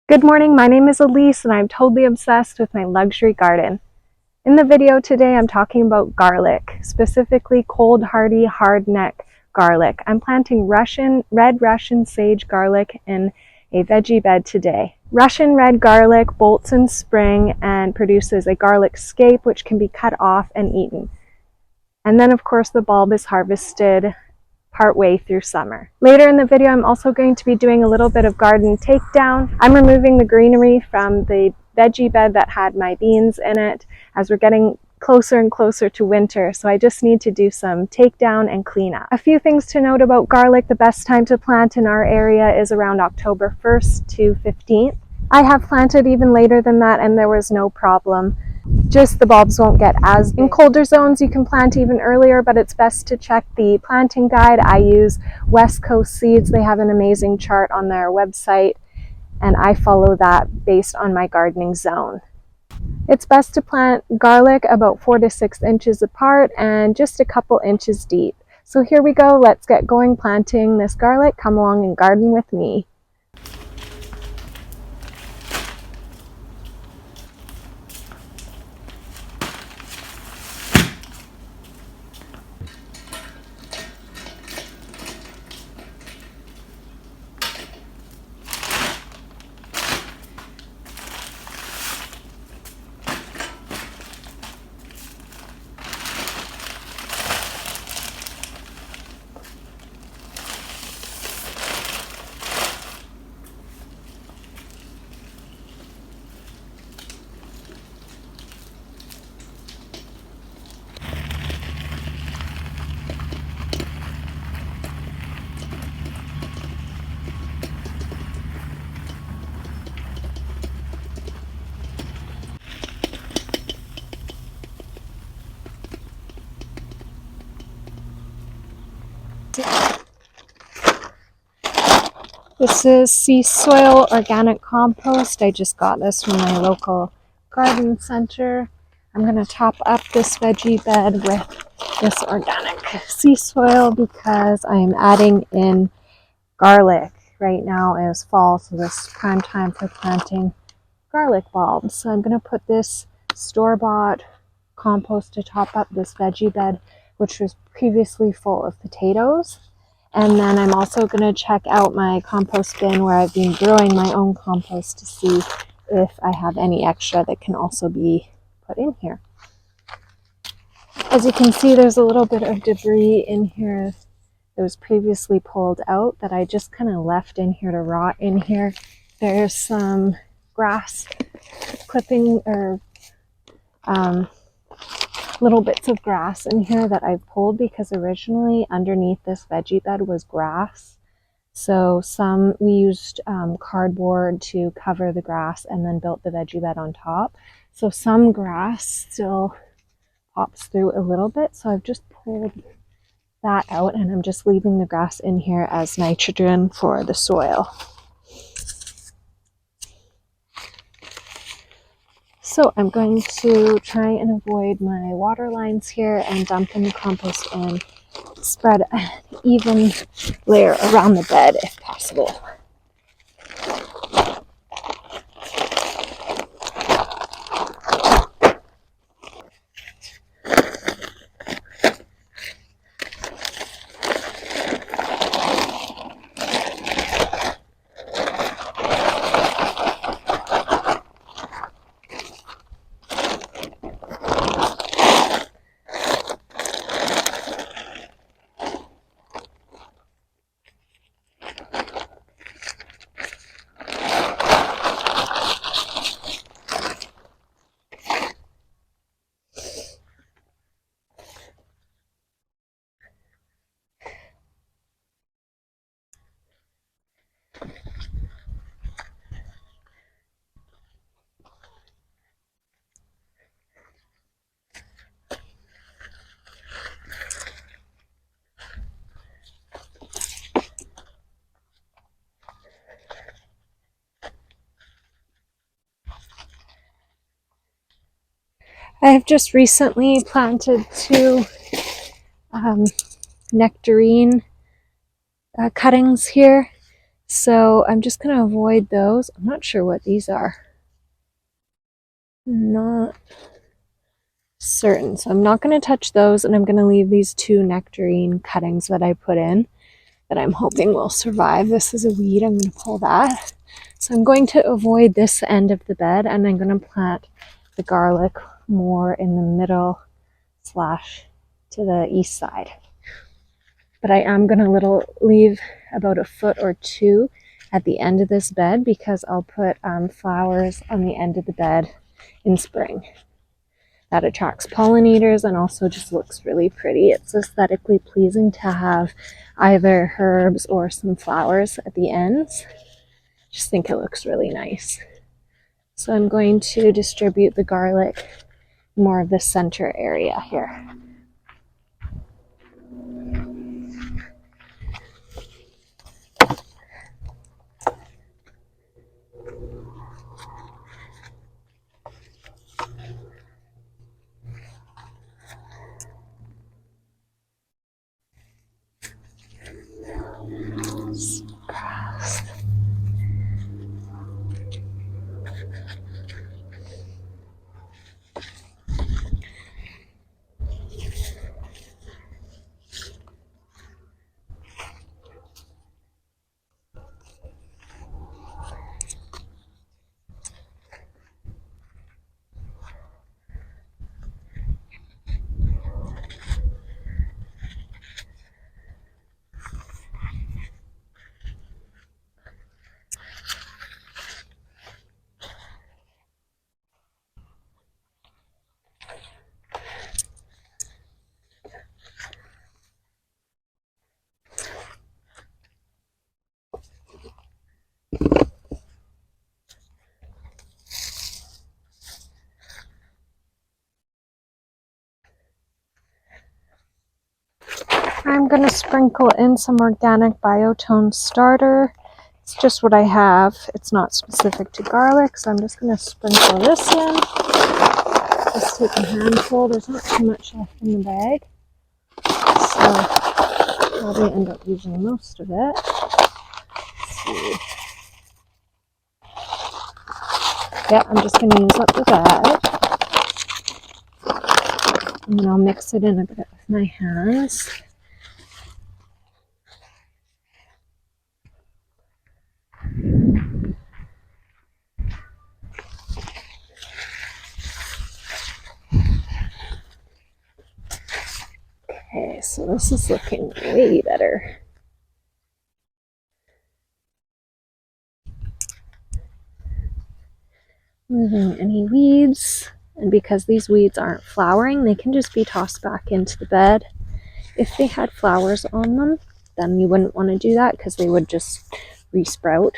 Good morning, my name is Elise and I'm totally obsessed with my luxury garden. In the video today I'm talking about garlic, specifically cold hardy hardneck garlic. I'm planting red Russian sage garlic in a veggie bed today. Russian red garlic bolts in spring and produces a garlic scape which can be cut off and eaten. And then of course the bulb is harvested partway through summer. Later in the video, I'm also going to be doing a little bit of garden takedown. I'm removing the greenery from the veggie bed that had my beans in it as we're getting closer and closer to winter, so I just need to do some takedown and cleanup. A few things to note about garlic: the best time to plant in our area is around October 1st to 15th. I have planted even later than that and there was no problem. Just the bulbs won't get as big. In colder zones you can plant even earlier, but it's best to check the planting guide. I use West Coast Seeds. They have an amazing chart on their website and I follow that based on my gardening zone. It's best to plant garlic about 4 to 6 inches apart and just a couple inches deep. So here we go, let's get going planting this garlic. Come along and garden with me. This is sea soil organic compost. I just got this from my local garden center. I'm going to top up this veggie bed with this organic sea soil because I'm adding in garlic. Right now is fall, so this is prime time for planting garlic bulbs. So I'm going to put this store-bought compost to top up this veggie bed, which was previously full of potatoes. And then I'm also going to check out my compost bin where I've been growing my own compost to see if I have any extra that can also be put in here. As you can see, there's a little bit of debris in here that was previously pulled out that I just kind of left in here to rot in here. There's some grass clipping or little bits of grass in here that I pulled because originally underneath this veggie bed was grass. So we used cardboard to cover the grass and then built the veggie bed on top. So some grass still pops through a little bit. So I've just pulled that out and I'm just leaving the grass in here as nitrogen for the soil. So I'm going to try and avoid my water lines here and dumping the compost in. Spread an even layer around the bed if possible. I have just recently planted 2 nectarine cuttings here. So I'm just going to avoid those. I'm not sure what these are. Not certain. So I'm not going to touch those, and I'm going to leave these 2 nectarine cuttings that I put in that I'm hoping will survive. This is a weed. I'm going to pull that. So I'm going to avoid this end of the bed, and I'm going to plant the garlic more in the middle / to the east side. But I am going to leave about 1 foot or 2 at the end of this bed, because I'll put flowers on the end of the bed in spring. That attracts pollinators and also just looks really pretty. It's aesthetically pleasing to have either herbs or some flowers at the ends. Just think it looks really nice. So I'm going to distribute the garlic more of the center area here. I'm going to sprinkle in some organic biotone starter. It's just what I have. It's not specific to garlic, so I'm just going to sprinkle this in. Just take a handful. There's not too much left in the bag, so I'll probably end up using most of it. Let's see. Yeah, I'm just going to use up the bag. And then I'll mix it in a bit with my hands. Okay, so this is looking way better. Moving any weeds, and because these weeds aren't flowering, they can just be tossed back into the bed. If they had flowers on them, then you wouldn't want to do that because they would just resprout.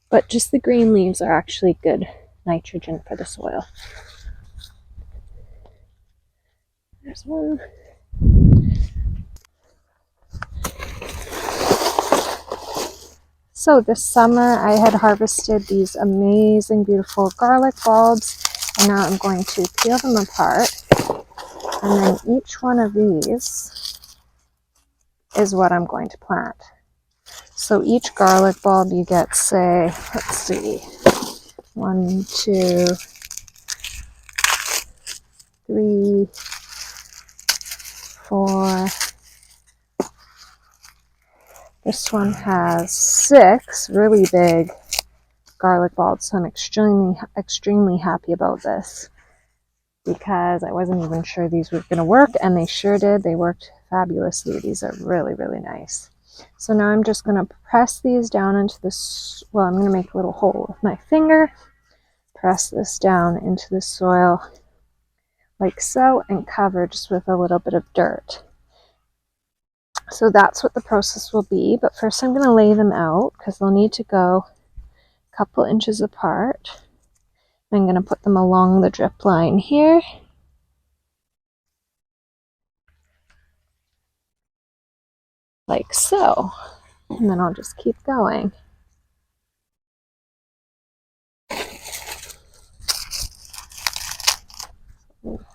But just the green leaves are actually good nitrogen for the soil. There's one. So this summer I had harvested these amazing, beautiful garlic bulbs, and now I'm going to peel them apart. And then each one of these is what I'm going to plant. So each garlic bulb you get, say, let's see, 1, 2, 3, 4. This one has 6 really big garlic bulbs, so I'm extremely happy about this, because I wasn't even sure these were going to work, and they sure did. They worked fabulously. These are really, really nice. So now I'm just going to press these down into this, well, I'm going to make a little hole with my finger, press this down into the soil like so, and cover just with a little bit of dirt. So that's what the process will be, but first I'm going to lay them out because they'll need to go a couple inches apart. I'm going to put them along the drip line here. Like so. And then I'll just keep going.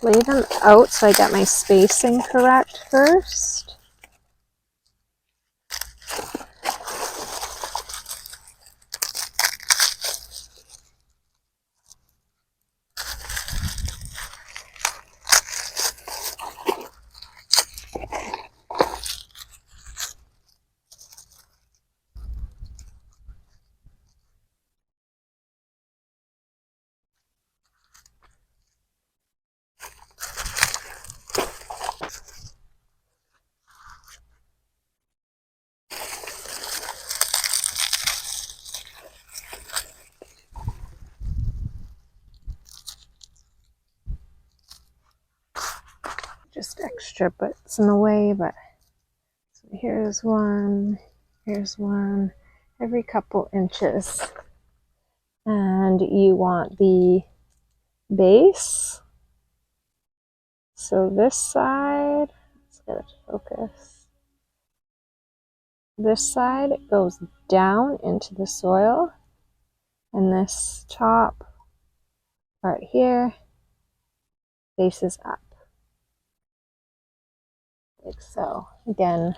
Lay them out so I get my spacing correct first. just extra bits in the way, but so here's one, every couple inches. And you want the base. So this side, let's get it to focus. This side goes down into the soil, and this top part here faces up, like so. Again,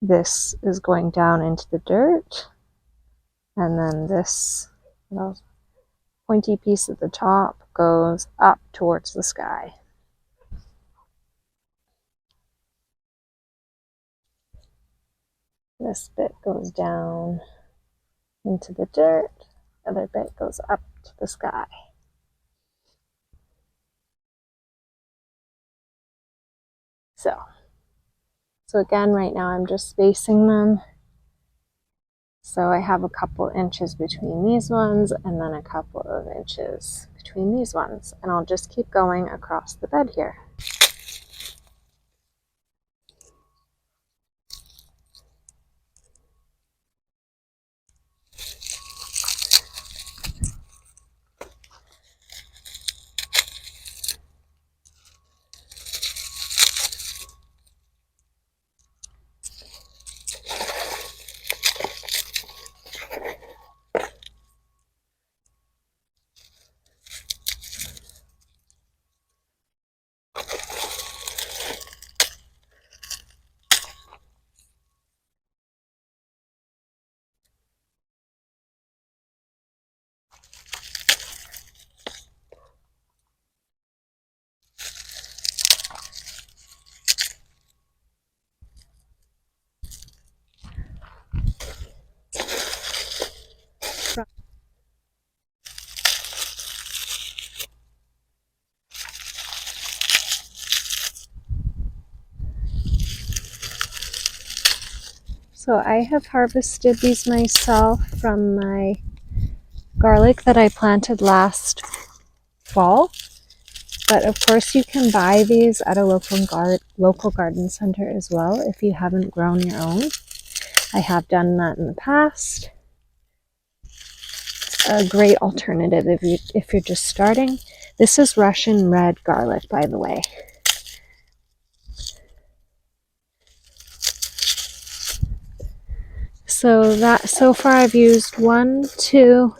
this is going down into the dirt, and then this pointy piece at the top goes up towards the sky. This bit goes down into the dirt, the other bit goes up to the sky. So again, right now I'm just spacing them. So I have a couple inches between these ones and then a couple of inches between these ones. And I'll just keep going across the bed here. So I have harvested these myself from my garlic that I planted last fall. But of course you can buy these at a local garden center as well if you haven't grown your own. I have done that in the past. It's a great alternative if you're just starting. This is Russian red garlic, by the way. So far I've used 1, 2,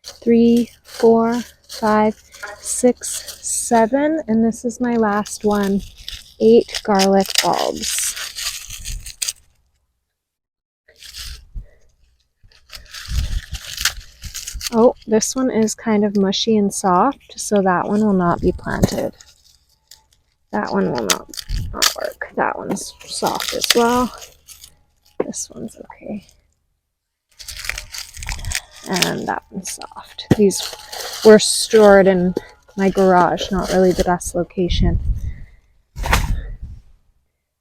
3, 4, 5, 6, 7, and this is my last one, 8 garlic bulbs. Oh, this one is kind of mushy and soft, so that one will not be planted. That one will not work. That one's soft as well. This one's okay. And that one's soft. These were stored in my garage, not really the best location.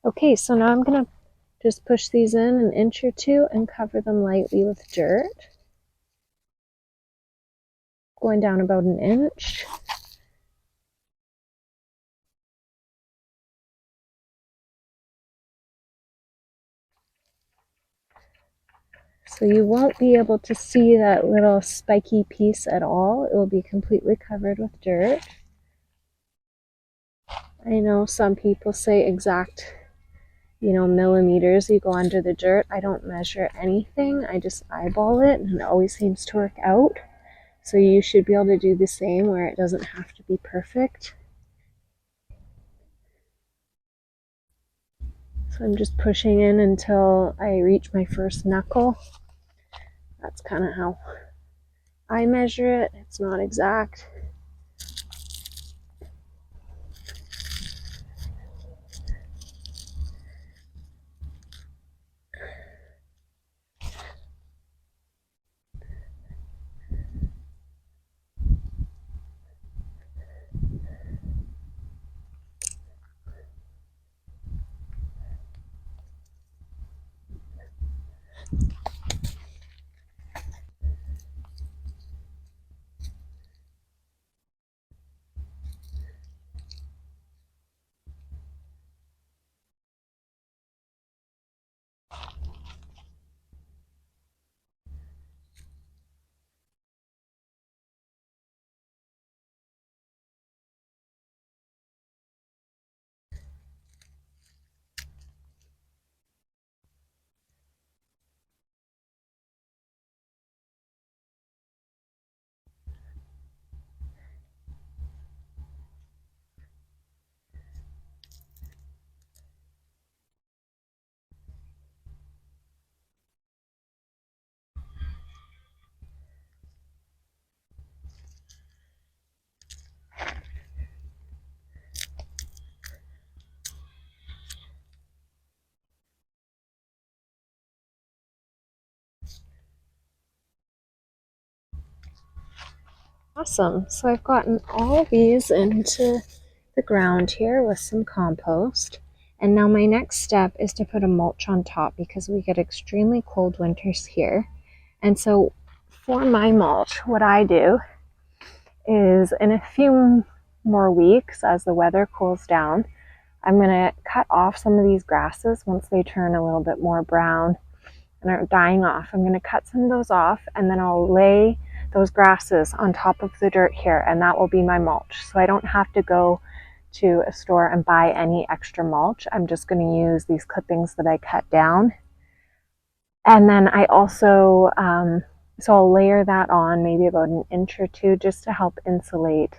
Okay, so now I'm going to just push these in an inch or two and cover them lightly with dirt. Going down about an inch. So you won't be able to see that little spiky piece at all. It will be completely covered with dirt. I know some people say exact, millimeters you go under the dirt. I don't measure anything. I just eyeball it, and it always seems to work out. So you should be able to do the same where it doesn't have to be perfect. So I'm just pushing in until I reach my first knuckle. That's kind of how I measure it. It's not exact. Awesome. So I've gotten all these into the ground here with some compost. And now my next step is to put a mulch on top because we get extremely cold winters here. And so for my mulch, what I do is in a few more weeks as the weather cools down, I'm going to cut off some of these grasses once they turn a little bit more brown and are dying off. I'm going to cut some of those off, and then I'll lay those grasses on top of the dirt here, and that will be my mulch. So I don't have to go to a store and buy any extra mulch. I'm just going to use these clippings that I cut down. And then I also, so I'll layer that on maybe about an inch or two just to help insulate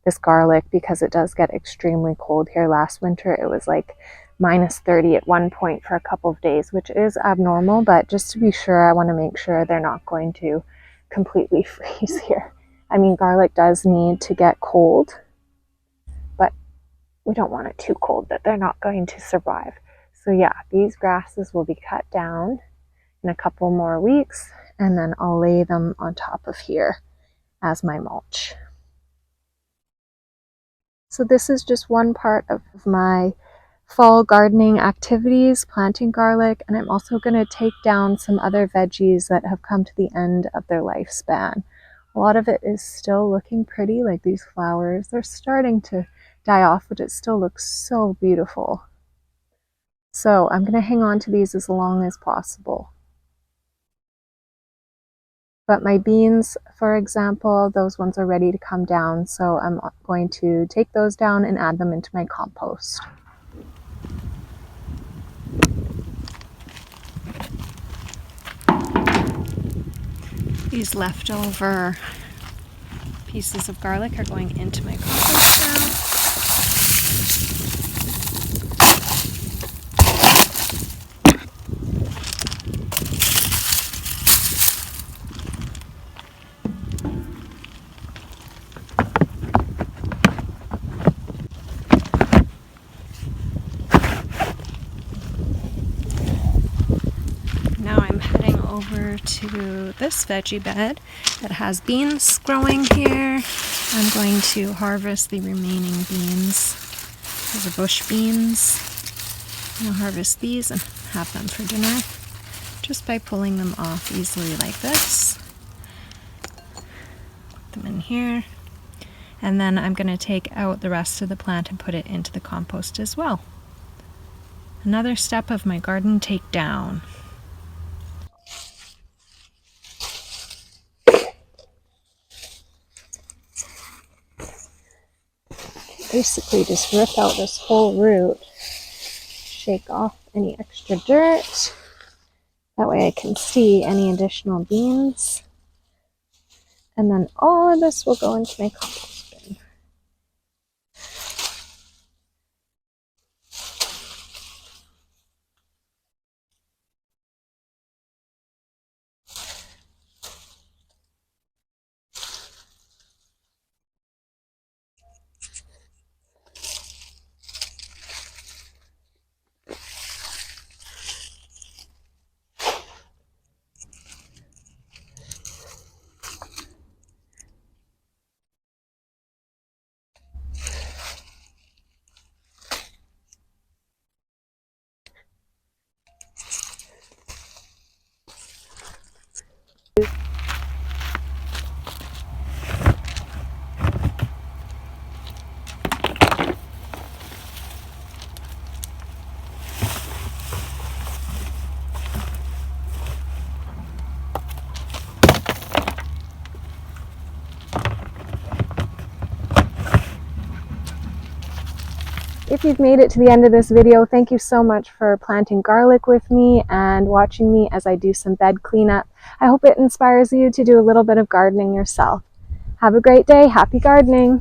this garlic because it does get extremely cold here. Last winter it was like -30 at one point for a couple of days, which is abnormal, but just to be sure, I want to make sure they're not going to completely freeze here. I mean, garlic does need to get cold, but we don't want it too cold that they're not going to survive. So yeah, these grasses will be cut down in a couple more weeks, and then I'll lay them on top of here as my mulch. So this is just one part of my fall gardening activities, planting garlic, and I'm also going to take down some other veggies that have come to the end of their lifespan. A lot of it is still looking pretty, like these flowers. They're starting to die off, but it still looks so beautiful. So I'm going to hang on to these as long as possible. But my beans, for example, those ones are ready to come down, so I'm going to take those down and add them into my compost. These leftover pieces of garlic are going into my compost now. Now I'm heading over to this veggie bed that has beans growing here. I'm going to harvest the remaining beans. These are bush beans. I'll harvest these and have them for dinner just by pulling them off easily like this. Put them in here. And then I'm going to take out the rest of the plant and put it into the compost as well. Another step of my garden takedown. Basically just rip out this whole root, shake off any extra dirt. That way I can see any additional beans. And then all of this will go into my compost bin. If you've made it to the end of this video, thank you so much for planting garlic with me and watching me as I do some bed cleanup. I hope it inspires you to do a little bit of gardening yourself. Have a great day. Happy gardening.